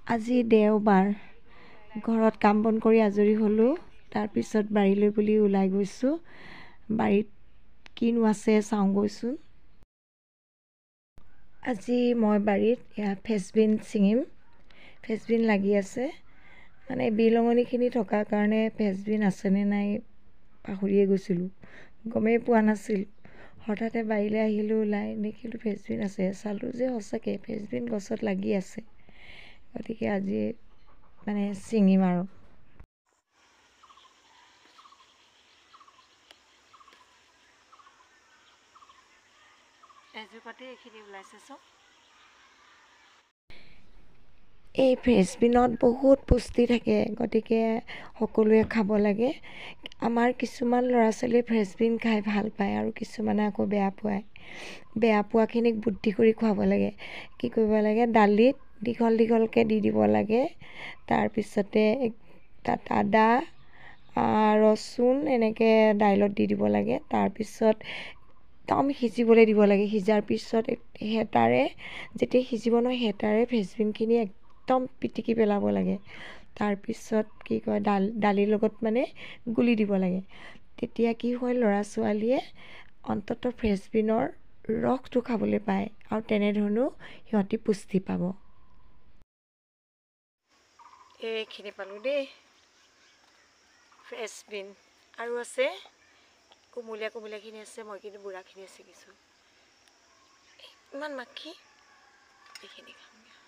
আজি দেওবাৰ ঘৰত কাম বন কৰি আজৰি হ'লোঁ তাৰপিছত বাৰীলৈ বুলি ওলাই গৈছোঁ বাৰীত কিনো আছে চাওঁ গৈছোঁ আজি মই বাৰীত ফ্ৰেঞ্চবিন ছিঙিম ফ্ৰেঞ্চবিন লাগি আছে মানে বিহলঙনিখিনি থকাৰ কাৰণে ফ্ৰেঞ্চবিন আছেনে নাই পাহৰিয়ে গৈছিলোঁ গমেই পোৱা নাছিলোঁ হঠাতে বাৰীলৈ আহিলোঁ ওলাই দেখিলোঁ ফ্ৰেঞ্চবিন আছে চালোঁ যে সঁচাকৈ ফ্ৰেঞ্চবিন গছত লাগি আছে গতিকে আজি মানে ছিঙিম আৰু এজোপাতে এইখিনি ওলাইছে চব এই ফ্ৰেঞ্চবিনত বহুত পুষ্টি থাকে গতিকে সকলোৱে খাব লাগে আমাৰ কিছুমান ল'ৰা ছোৱালীয়ে ফ্ৰেঞ্চবিন খাই ভাল পায় আৰু কিছুমানে আকৌ বেয়া পোৱাখিনিক বুদ্ধি কৰি খুৱাব লাগে কি কৰিব লাগে দালিত দীঘল দীঘলকৈ দি দিব লাগে তাৰপিছতে তাত আদা ৰচুন এনেকৈ দাইলত দি দিব লাগে তাৰপিছত একদম সিজিবলৈ দিব লাগে সিজাৰ পিছত হেতাৰে যেতিয়া সিজিব নহয় হেতাৰে ফ্ৰেঞ্চবিনখিনি একদম পিটিকি পেলাব লাগে তাৰপিছত কি কয় দালিৰ লগত মানে গুলি দিব লাগে তেতিয়া কি হয় ল'ৰা ছোৱালীয়ে অন্ততঃ ফ্ৰেঞ্চবিনৰ ৰসটো খাবলৈ পায় আৰু তেনেধৰণেও সিহঁতি পুষ্টি পাব এইখিনি পালোঁ দেই ফ্ৰেঞ্চবিন আৰু আছে কোমলীয়া কোমলীয়াখিনি আছে মই কিন্তু বুঢ়াখিনি ছিঙিছোঁ ইমান মাখি এইখিনি খামগৈ